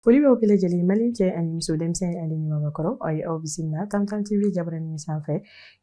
Foli bɛ bɛɛ lajɛlen Mali cɛ ani muso denmisɛnnin ani ɲumankɔrɔ aw ye aw bisimila Tamtam TV jabaranin sanfɛ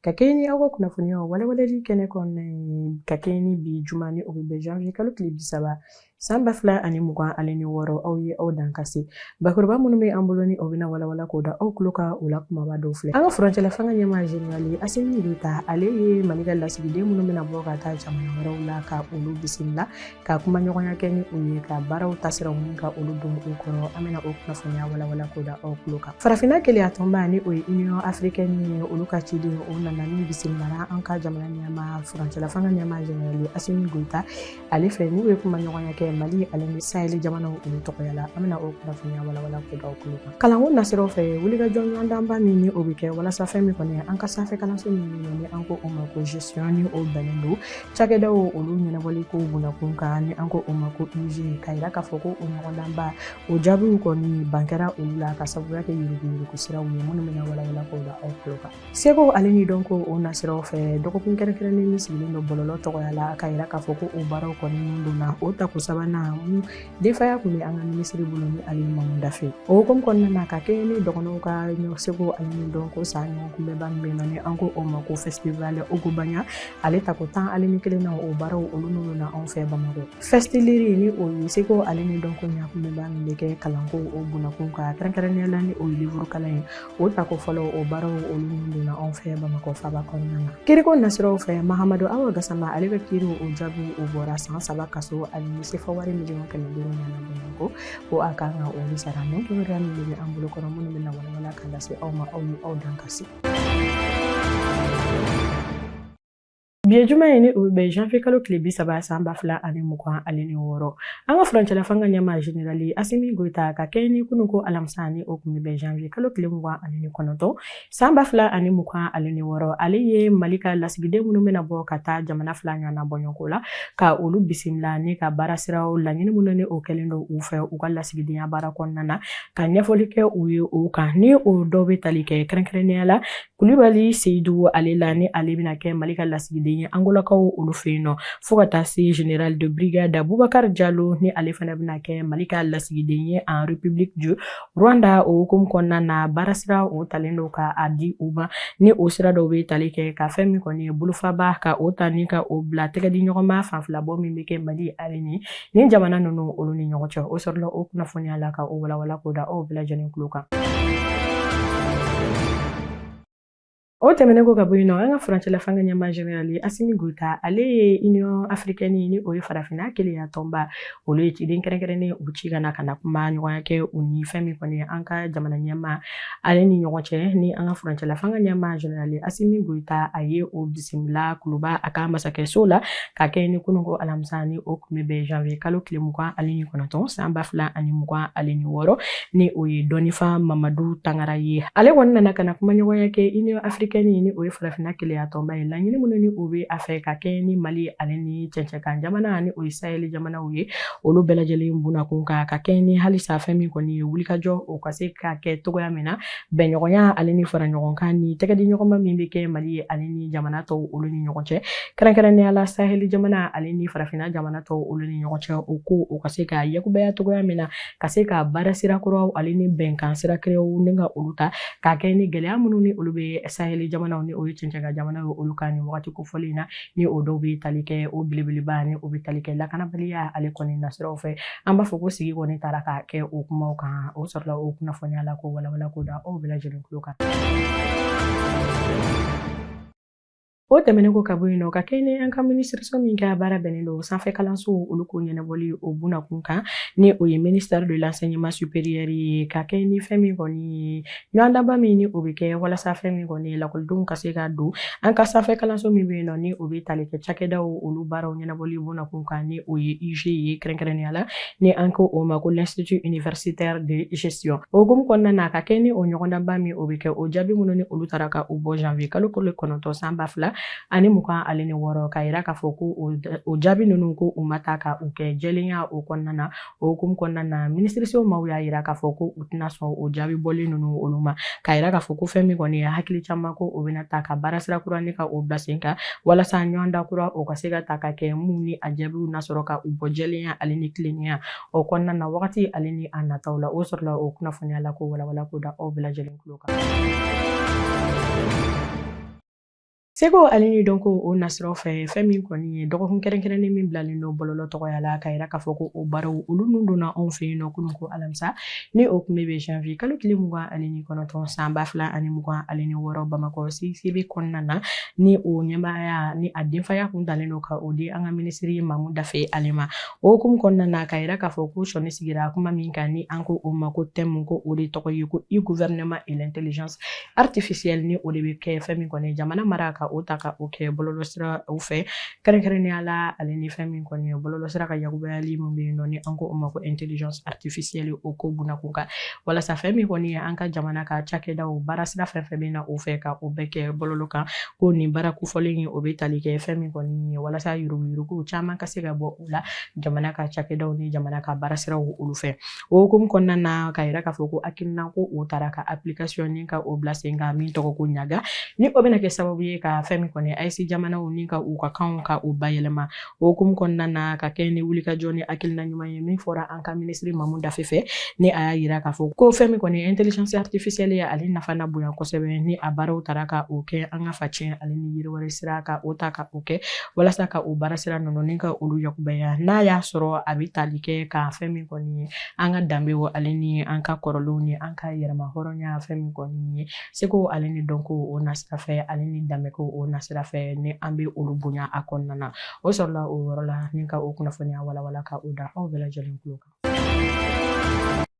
ka kɛɲɛ ni aw ka kunnafoniyaw walewaleli kɛnɛ kɔnɔna ye ka kɛɲɛ ni bi juma ni o bɛ bɛn janvier kalo tile 30 san 2026 aw ye aw dan ka se bakɔrɔba minnu bɛ an bolo ni o bɛna walawala k'o da aw tulo ka o la kumaba dɔw filɛ an ka furancɛla fanga ɲɛmaa général Assimi Goïta ale ye Mali ka lasigiden minnu bɛna bɔ ka taa jamana wɛrɛw la ka olu bisimila ka kuma ɲɔgɔnya kɛ ni o ye ka baaraw tasiraw ɲini ka olu don u kɔrɔ an bɛna o kunnafoniya walawala k'o da aw tulo kan farafinna keleya tɔnba ni o ye Union africaine ye olu ka ciden o nana ni bisimila an ka jamana ɲɛmaa furancɛla fanga ɲɛmaa général Assimi Goïta ale fɛ n'u ye kuma ɲɔgɔnya kɛ Mali ale ni Sahel jamanaw olu tɔgɔyala an bɛna o kunnafoniya walawala k'o da aw tulo kan kalanko nasiraw fɛ wulikajɔ ɲɔgɔndanba min ni o bɛ kɛ walasa fɛn min kɔni an ka sanfɛ kalanso min ni an ko o ma ko gestion ni o bɛnnen don cakɛdaw olu ɲɛnabɔli ko bunakun kan ni an ko o ma ko UG ka yira k'a fɔ ko o ɲɔgɔndanba o jaabiw kɔni bankɛra olu la ka sababuya kɛ yuruguyurugu siraw ye minnu bɛna walawala k'o da aw tulo kan seko ale ni dɔn ko o nasiraw fɛ dɔgɔkun kɛrɛnkɛrɛnnen min sigilen don bɔlɔlɔ tɔgɔyala ka yira k'a fɔ ko o baaraw kɔni donna o tako sabanan mu defaya kun bɛ an ka minisiri bolo ni ale Mamu Dafe o hukumu kɔnɔna na ka kɛ ni dɔgɔnɔw ka seko ale ni dɔn ko sa ɲɔgɔn kunbɛba min bɛ yen nɔ ni an ko o ma ko festival Ogubanya ale tako 10 ale ni kelen na o baaraw olu n'olu na anw fɛ Bamakɔ festiliri ni o ye seko ale ni dɔn ko ɲakunbɛba min bɛ kɛ kalanko o bunakun ka kɛrɛnkɛrɛnnenya la ni o ye livre kalan ye o tako fɔlɔ o baaraw olu n'olu na anw fɛ Bamakɔ faba kɔnɔna na kiriko nasiraw fɛ Mahamadu Awa Gassama ale bɛ kiri o jaabi o bɔra san 3 kaso ani sefa wari miliyɔn 500 ɲana Bamakɔ ko a kan ka olu sara nin kibaruya min bɛ an bolo kɔrɔ minnu bɛna walawala ka lase aw ma aw ni aw dan ka se Bi juma ye ni o bɛ janvier kalo tile 30 san 2026 an ka furancɛla fanga ɲɛmaa général Assimi Goïta ka kɛɲɛ ni kunun ko alamisa ni o kun bɛ janvier kalo tile 29 san 2026 ale ye Mali ka lasigiden minnu bɛna bɔ ka taa jamana fila ɲɔgɔnna bɔɲɔgɔnko la ka olu bisimila ni ka baara siraw laɲini minnu ni o kɛlen don u fɛ u ka lasigidenya baara kɔnɔna na ka ɲɛfɔli kɛ u ye o kan ni o dɔw bɛ tali kɛ kɛrɛnkɛrɛnnenya la Kulibali Seydou ale la ni ale bɛna kɛ Mali ka lasigiden angolakaw olu fɛ yen nɔ fo ka taa se général de brigade Boubacar Diallo ni ale fana bɛna kɛ Mali ka lasigiden ye en République du Rwanda o hukumu kɔnɔna na baara sira o talen don ka a di u ma ni o sira dɔw bɛ tali kɛ ka fɛn min kɔni ye bolofaba ka o ta ni ka o bila tɛgɛ di ɲɔgɔn ma fanfilabɔ min bɛ kɛ Mali ale ni jamana ninnu olu ni ɲɔgɔn cɛ o sɔrɔla o kunnafoniya la ka o walawala k'o da aw bɛɛ lajɛlen tulo kan o tɛmɛnen ko ka bɔ yen nɔ an ka furancɛla fanga ɲɛmaa général Assimi Goïta ale ye Union africaine ni o ye farafinna keleya tɔnba olu ye ciden kɛrɛnkɛrɛnnen u ci kana kuma ɲɔgɔnya kɛ u ni fɛn min kɔni an ka jamana ɲɛmaa ale ni ɲɔgɔn cɛ ni an ka furancɛla fanga ɲɛmaa général Assimi Goïta a ye o bisimila kuloba a ka masakɛso la ka kɛ ni kunun ko alamisa ni o kun bɛ bɛn janvier kalo tile 29 san 2026 ni o ye dɔnnifa Mamadu Tangara ye ale kɔni nana kana kuma ɲɔgɔnya kɛ Union africaine ni o ye farafinna keleya tɔnba ye laɲini minnu ni o bɛ a fɛ ka kɛ ni Mali ale ni cɛncɛnkan jamana ni o ye Sahel jamanaw ye olu bɛɛ lajɛlen bunakun ka kɛ ni halisa fɛn min kɔni ye wulikajɔ o ka se ka kɛ togoya min na bɛnɲɔgɔnya ale ni fara ɲɔgɔnkan ni tɛgɛ di ɲɔgɔnma min bɛ kɛ Mali ye ale ni jamana tɔw olu ni ɲɔgɔn cɛ kɛrɛnkɛrɛnnenya la Sahel jamana ale ni farafinna jamana tɔw olu ni ɲɔgɔn cɛ o ko o ka se ka yakubaya togoya min na ka se ka baara sira kuraw ale ni bɛnkan sira kerew ni ka olu ta ka kɛ ni gɛlɛya minnu ni olu bɛ Sahel jamanaw ni o ye cɛncɛnka jamanaw olu kan ni wagati kofɔlen na ni o dɔw bɛ tali kɛ o belebeleba ni o bɛ tali kɛ lakanabaliya ale kɔni nasiraw fɛ an b'a fɔ ko sigi kɔni taara ka kɛ o kumaw kan o sɔrɔla o kunnafoniya la ko walawala ko da aw bɛɛ lajɛlen tulo kan o tɛmɛnen ko ka bɔ yen nɔ ka kɛ ni an ka minisiriso min kɛ baara bɛnnen don sanfɛ kalanso olu ko ɲɛnabɔli o bunakun kan ni o ye ministère de l'enseignement supérieur ye ka kɛ ni fɛn min kɔni ye ɲɔgɔndanba min ni o bɛ kɛ walasa fɛn min kɔni lakɔlidenw ka se ka don an ka sanfɛ kalanso min bɛ yen nɔ ni o bɛ tali kɛ cakɛdaw olu baaraw ɲɛnabɔli bunakun kan ni o ye UG ye kɛrɛnkɛrɛnnenya la ni an ko o ma ko l'Institut universitaire de gestion o hukumu kɔnɔna na ka kɛ ni o ɲɔgɔndanba min o bɛ kɛ o jaabi minnu ni olu taara ka u bɔ janvier kalo 9 san 2000 ani mugan ale ni wɔɔrɔ ka yira k'a fɔ ko o jaabi ninnu ko u ma taa ka u kɛ jɛlenya o kɔnɔna na o hukumu kɔnɔna na minisiriso maaw y'a yira k'a fɔ ko u tɛna sɔn o jaabi bɔlen ninnu olu ma ka yira k'a fɔ ko fɛn min kɔni ye hakili caman ko o bɛna ta ka baara sira kura ni ka o bila sen kan walasa ɲɔgɔn dakura o ka se ka ta ka kɛ mun ni a jaabiw nasɔrɔ ka u bɔ jɛlenya ale ni tilennenya o kɔnɔna na wagati ale ni a nataw la o sɔrɔla o kunnafoniya la ko walawala ko da aw bɛɛ lajɛlen tulo kan. Seko ale ni donc o nasiraw fɛ fɛn min kɔni ye dɔgɔkun kɛrɛnkɛrɛnnen min bilalen don bɔlɔlɔ tɔgɔya la ka yira k'a fɔ ko o baaraw olu nun donna anw fɛ yen nɔ kunun ko alamisa ni o tun bɛ janvier kalo tile 29 san 2026 Bamakɔ CCB kɔnɔna na ni o ɲɛmaaya ni a denfaya kun dalen don ka o di an ka minisiri Mamu Dafe ale ma o hukumu kɔnɔna na ka yira k'a fɔ ko sɔni sigira kuma min kan ni an ko o ma ko thème ko o de tɔgɔ ye ko e-gouvernement et l'intelligence artificielle ni o de bɛ kɛ fɛn min kɔni jamana mara ka o ta ka o kɛ bɔlɔlɔ sira u fɛ kɛrɛnkɛrɛnnenya la ale ni fɛn min kɔni ye bɔlɔlɔ sira ka yakubayali min bɛ yen nɔ ni an ko o ma ko intelligence artificielle o ko bunakun kan walasa fɛn min kɔni ye an ka jamana ka cakɛdaw baara sira fɛn fɛn bɛ na o fɛ ka o bɛɛ kɛ bɔlɔlɔ kan ko nin baara kofɔlen ye o bɛ tali kɛ fɛn min kɔni ye walasa yuruguyurugu caman ka se ka bɔ u la jamana ka cakɛdaw ni jamana ka baara siraw olu fɛ o hukumu kɔnɔna na ka yira k'a fɔ ko hakilina ko o taara ka application ni ka o bila sen kan min tɔgɔ ko ɲaga ni o bɛna kɛ sababu ye ka fɛn min kɔni AES jamanaw ni ka u ka kanw ka o bayɛlɛma o hukumu kɔnɔna na ka kɛ ni wulikajɔ ni hakilina ɲuman ye min fɔra an ka minisiri Mamu Dafe fɛ ni a y'a yira k'a fɔ ko fɛn min kɔni intelligence artificielle ye ale nafa na bonya kosɛbɛ ni a baaraw taara ka o kɛ an ka facɛn ale ni yiriwari sira ka o ta ka o kɛ walasa ka o baara sira ninnu ni ka olu yakubaya n'a y'a sɔrɔ a bɛ tali kɛ ka fɛn min kɔni ye an ka danbew ale ni an ka kɔrɔlenw ni an ka yɛrɛma hɔrɔnya fɛn min kɔni ye seko ale ni dɔnko o nasira fɛ ale ni danbeko o nasira fɛ ni an bɛ olu bonya a kɔnɔna na o sɔrɔla o yɔrɔ la ni ka o kunnafoniya walawala ka o da aw bɛɛ lajɛlen tulo kan.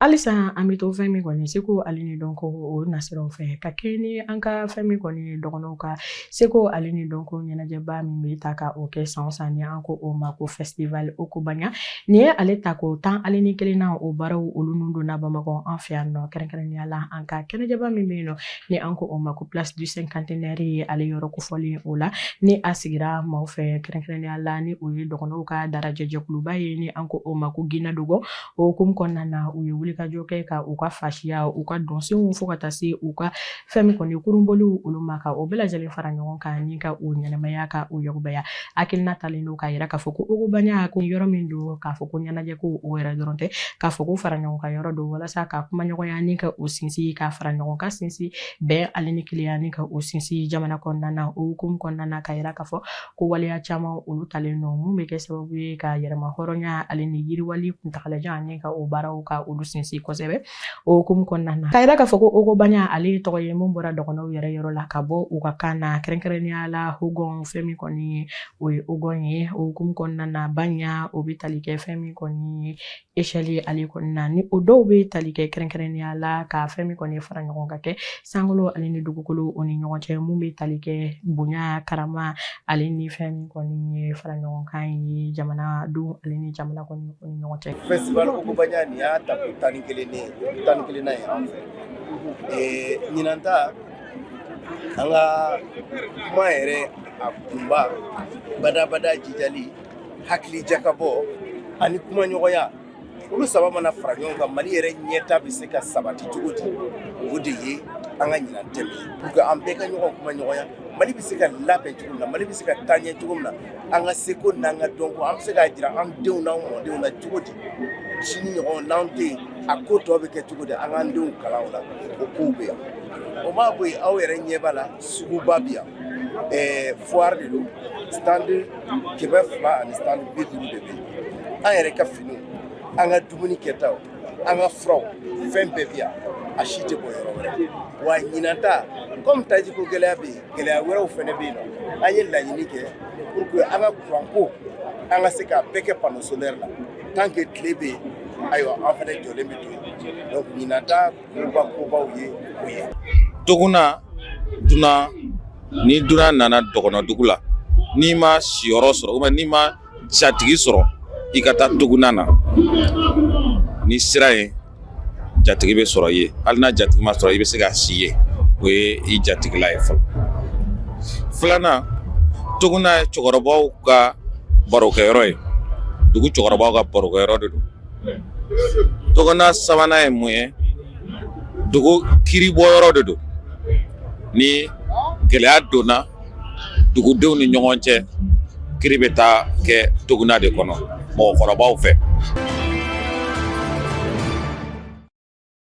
Halisa an bɛ to fɛn min kɔni seko ale ni dɔnko o nasiraw fɛ ka kɛ ni an ka fɛn min kɔni dɔgɔnɔw ka seko ale ni dɔnko ɲɛnajɛba min bɛ ta ka o kɛ san o san ni an ko o ma ko festival Okobanya nin ye ale ta ko 11 na o baaraw olu nun donna Bamakɔ an fɛ yan nɔ kɛrɛnkɛrɛnnenya la an ka kɛnɛjɛba min bɛ yen nɔ ni an ko o ma ko place du cinquantenaire ye ale yɔrɔ kofɔlen o la ni a sigira maaw fɛ kɛrɛnkɛrɛnnenya la ni o ye dɔgɔnɔw ka darajɛjɛkuluba ye ni an ko o ma ko Ginadogo o hukumu kɔnɔna na u ye wulikajɔ kɛ ka u ka fasiya u ka dɔnsenw fo ka taa se u ka fɛn min kɔni kurunbɔliw olu ma ka o bɛɛ lajɛlen fara ɲɔgɔn kan ni ka o ɲɛnɛmaya ka o yakubaya hakilina talen don k'a yira k'a fɔ ko Okobanya ko yɔrɔ min don k'a fɔ ko ɲɛnajɛ ko o yɛrɛ dɔrɔn tɛ k'a fɔ ko fara ɲɔgɔn kan yɔrɔ don walasa ka kuma ɲɔgɔnya ni ka o sinsin ka fara ɲɔgɔn kan sinsin bɛn ale ni keleya ni ka o sinsin jamana kɔnɔna na o hukumu kɔnɔna na ka yira k'a fɔ ko waleya caman olu talen don mun bɛ kɛ sababu ye ka yɛrɛma hɔrɔnya ale ni yiriwali kuntagalajan ni ka o baaraw ka olu sinsin kosɛbɛ o hukumu kɔnɔna na ka yira k'a fɔ ko Okobanya ale tɔgɔ ye mun bɔra dɔgɔnɔw yɛrɛ yɔrɔ la ka bɔ u ka kan na kɛrɛnkɛrɛnnenya la Ogon fɛn min kɔni o ye Ogon ye o hukumu kɔnɔna na Banya o bɛ tali kɛ fɛn min kɔni ye échelle ale kɔnɔna na ni o dɔw bɛ tali kɛ kɛrɛnkɛrɛnnenya la ka fɛn min kɔni fara ɲɔgɔn ka kɛ sankolo ale ni dugukolo o ni ɲɔgɔn cɛ mun bɛ tali kɛ bonya karama ale ni fɛn min kɔni ye fara ɲɔgɔn kan ye jamana don ale ni jamana kɔni o ni ɲɔgɔn cɛ. Festival Okobanya ni y'a ta ko 11 na ye an fɛ ɲinan ta an ka kuma yɛrɛ a kunba badabada jijali hakili jakabɔ ani kuma ɲɔgɔnya olu saba mana fara ɲɔgɔn kan Mali yɛrɛ ɲɛta bɛ se ka sabati cogo di o de ye an ka ɲinan tɛmɛ pour que an bɛɛ ka ɲɔgɔn kuma ɲɔgɔnya Mali bɛ se ka labɛn cogo min na Mali bɛ se ka taa ɲɛ cogo min na an ka seko n'an ka dɔnko an bɛ se k'a jira an denw n'an mɔdenw na cogo di sini ɲɔgɔn n'an tɛ yen a ko tɔ bɛ kɛ cogo di an k'an denw kalan o la o kow bɛ yan o maa bɔ yen aw yɛrɛ ɲɛ b'a la suguba bɛ yan foire de don stand 200 ani stand 50 de bɛ yen an yɛrɛ ka finiw an ka dumuni kɛtaw an ka furaw fɛn bɛɛ bɛ yan a si tɛ bɔ yɔrɔ wɛrɛ wa ɲinan ta comme tajiko gɛlɛya bɛ yen gɛlɛya wɛrɛw fɛnɛ bɛ yen nɔ an ye laɲini kɛ pour que an ka courant ko an ka se k'a bɛɛ kɛ panneau solaire la tant que tile bɛ yen ayiwa an fɛnɛ jɔlen bɛ to yen donc ɲinan ta kobaw ye o ye. Doguna duna ni duna nana dɔgɔnɔ dugu la n'i ma siyɔrɔ sɔrɔ ou bien n'i ma jatigi sɔrɔ i ka taa doguna na ni sira ye jatigi bɛ sɔrɔ ye hali n'a jatigi ma sɔrɔ i bɛ se ka si ye o ye i jatigila ye fɔlɔ. Filanan tuguna cɛkɔrɔbaw ka barokɛyɔrɔ ye dugu cɛkɔrɔbaw ka barokɛyɔrɔ de don tuguna sabanan ye mun ye dugu kiribɔyɔrɔ de don ni gɛlɛya donna dugudenw ni ɲɔgɔn cɛ kiri bɛ taa kɛ tuguna de kɔnɔ mɔgɔkɔrɔbaw fɛ.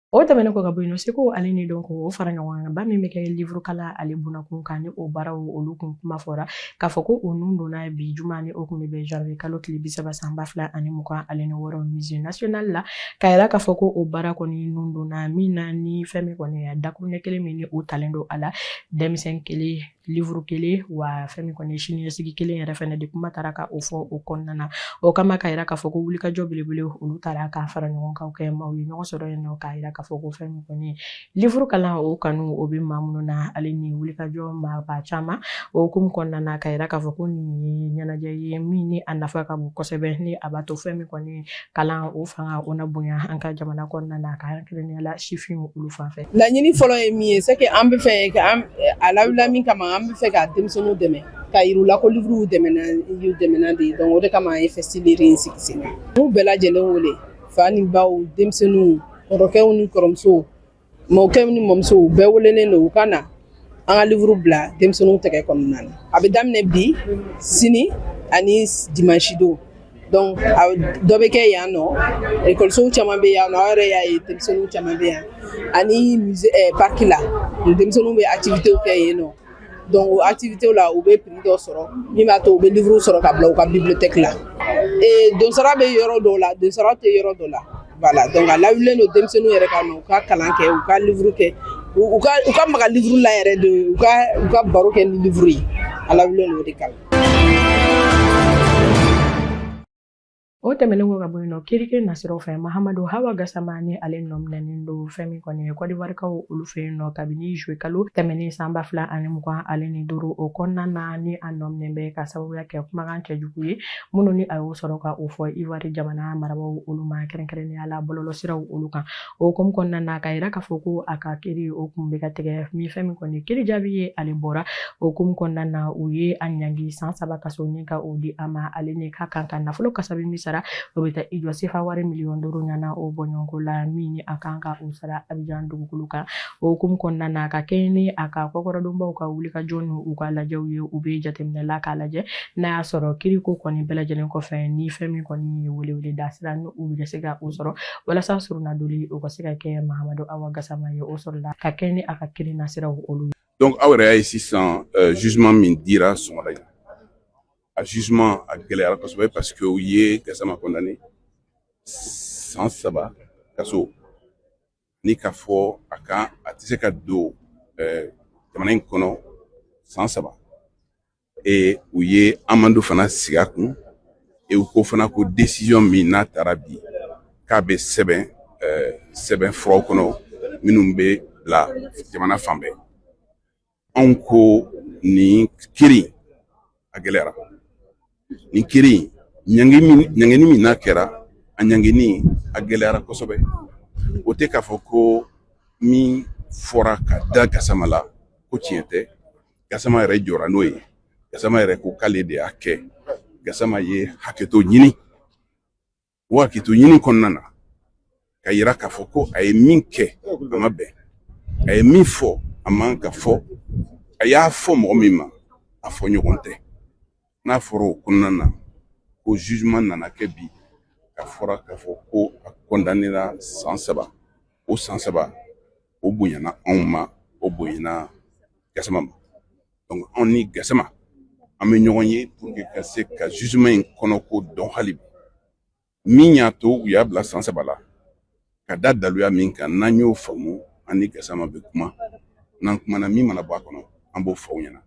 O tɛmɛnen kɔ ka bɔ yen nɔ Seko ale ni donc o fara ɲɔgɔn kan ba min bɛ kɛ livre kala ale bunakun kan ni o baaraw olu kun kuma fɔra k'a fɔ ko o nun donna bi juma ni o kun bɛ bɛn janvier kalo tile 30 san 2026 musée national la k'a yira k'a fɔ ko o baara kɔni nun donna min na ni fɛn min kɔni ye dakuruɲɛ kelen min ni o talen don a la denmisɛn kelen livre kelen wa fɛn min kɔni ye siniɲɛsigi kelen yɛrɛ fɛnɛ de kuma taara ka o fɔ o kɔnɔna na o kama k'a yira k'a fɔ ko wulikajɔ belebele olu taara ka fara ɲɔgɔn kan kɛ maaw ye ɲɔgɔn sɔrɔ yen nɔ k'a yira k'a fɔ ko fɛn min kɔni livre kalan o kanu o bɛ maa minnu na ale ni wulikajɔ maaba caman o hukumu kɔnɔna na k'a yira k'a fɔ ko nin ye ɲɛnajɛ ye min ni a nafa ka bon kosɛbɛ ni a b'a to fɛn min kɔni kalan o fanga o na bonya an ka jamana kɔnɔna na ka hakilina la sifinw olu fan fɛ. Laɲini fɔlɔ ye min ye c'est que an bɛ fɛ ka a lawulila min kama an bɛ fɛ ka denmisɛnninw dɛmɛ ka yir'u la ko livre y'u dɛmɛna de donc o de kama an ye festival in sigi sen kan. N'u bɛɛ lajɛlen wele fa ni baw denmisɛnninw kɔrɔkɛw ni kɔrɔmusow mɔkɛw ni mɔmusow bɛɛ welelen don u ka na an ka livre bila denmisɛnninw tɛgɛ kɔnɔna na a bɛ daminɛ bi sini ani dimanche don donc dɔ bɛ kɛ yan nɔ école caman bɛ yan nɔ aw yɛrɛ y'a ye denmisɛnninw caman bɛ yan ani musée parc la denmisɛnninw bɛ activité kɛ yen nɔ donc o activité la u bɛ prix dɔ sɔrɔ min b'a to u bɛ livre sɔrɔ ka bila u ka bibliothèque la donsara bɛ yɔrɔ dɔw la donsara tɛ yɔrɔ dɔ la voilà donc a lawulilen don denmisɛnninw yɛrɛ ka u ka kalan kɛ u ka livre kɛ u ka maga livre la yɛrɛ de u ka baro kɛ ni livre ye a lawulilen don o de kama. O tɛmɛnen kɔ ka bɔ yen nɔ kirike nasiraw fɛ Mahamadu Hawa Gassama ni ale nɔminɛnen don fɛn min kɔni ye Côte d'Ivoirekaw olu fɛ yen nɔ kabini juillet kalo tɛmɛnen san 2025 ale ni 5 o kɔnɔna na ni a nɔminen bɛ ka sababuya kɛ kumakan cɛjugu ye minnu ni a y'o sɔrɔ ka o fɔ Ivoire jamana marabaaw olu ma kɛrɛnkɛrɛnnenya la bɔlɔlɔsiraw olu kan o hukumu kɔnɔna na k'a yira k'a fɔ ko a ka kiri o kun bɛ ka tigɛ min fɛn min kɔni kiri jaabi ye ale bɔra o hukumu kɔnɔna na u ye a ɲangi san 3 ka so ni ka o di a ma ale ni ka kan ka nafolo kasabi min sara o bɛ taa i jɔ sefa wari miliyɔn 5 ɲana o bɔɲɔgɔnko la min ni a kan ka o sara Abidjan dugukolo kan o hukumu kɔnɔna na ka kɛ ni a ka kɔkɔrɔdonbaw ka wulikajɔ ni u ka lajɛw ye u bɛ jateminɛ la k'a lajɛ n'a y'a sɔrɔ kiriko kɔni bɛɛ lajɛlen kɔfɛ ni fɛn min kɔni ye welewele da sira ni u bɛ se ka o sɔrɔ walasa surunadoli o ka se ka kɛ Mahamadu Awa Gassama ye o sɔrɔla ka kɛ ni a ka kiri nasiraw olu ye. Donc aw yɛrɛ y'a ye sisan jugement min dira sɔgɔmada in a jugement a gɛlɛyara kosɛbɛ parce que u ye Gassama condamné san 3 kaso ni k'a fɔ a tɛ se ka don jamana in kɔnɔ san 3 u ye amande fana sigi a kun u ko fana ko décision min n'a taara bi k'a bɛ sɛbɛn furaw kɔnɔ minnu bɛ bila jamana fan bɛɛ anw ko nin kiri a gɛlɛyara nin kiri ɲangini min n'a kɛra a ɲangini a gɛlɛyara kosɛbɛ o tɛ k'a fɔ ko min fɔra ka da Gassama la ko tiɲɛ tɛ Gassama yɛrɛ jɔra n'o ye Gassama yɛrɛ ko k'ale de y'a kɛ Gassama ye hakɛto ɲini o hakɛto ɲini kɔnɔna na ka yira k'a fɔ ko a ye min kɛ a ma bɛn a ye min fɔ a man ka fɔ a y'a fɔ mɔgɔ min ma a fɔ ɲɔgɔn tɛ n'a fɔra o kɔnɔna na ko jugement nana kɛ bi ka fɔra k'a fɔ ko a condamnera san 3 o san 3 o bonyana anw ma o bonyana Gassama ma donc anw ni Gassama an bɛ ɲɔgɔn ye pour que ka se ka jugement in kɔnɔ ko dɔn hali bi min y'a to u y'a bila san 3 la ka da daluya min kan n'an y'o faamu an ni Gassama bɛ kuma n'an kumana min mana bɔ a kɔnɔ an b'o fɔ aw ɲɛna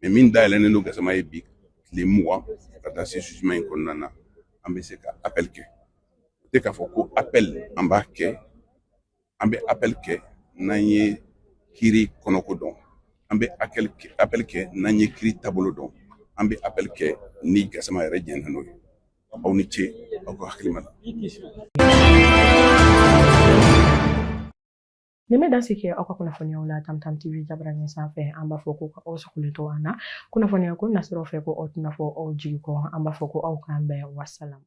mais min dayɛlɛnnen don Gassama ye bi tile 20 ka taa se jugement in kɔnɔna na an bɛ se ka appel kɛ o tɛ k'a fɔ ko appel an b'a kɛ an bɛ appel kɛ n'an ye kiri kɔnɔko dɔn an bɛ appel kɛ n'an ye kiri taabolo dɔn an bɛ appel kɛ ni Gassama yɛrɛ jɛnna n'o ye aw ni ce aw ka hakilima la Ni me dansi ke aw ka kunnafoniyaw la Tamtam TV jabaranin sanfɛ an b'a fɔ ko aw sagolen to an na kunnafoniya ko nasiraw fɛ ko aw tɛna fɔ aw jigi kɔ an b'a fɔ ko aw k'an bɛn wasalam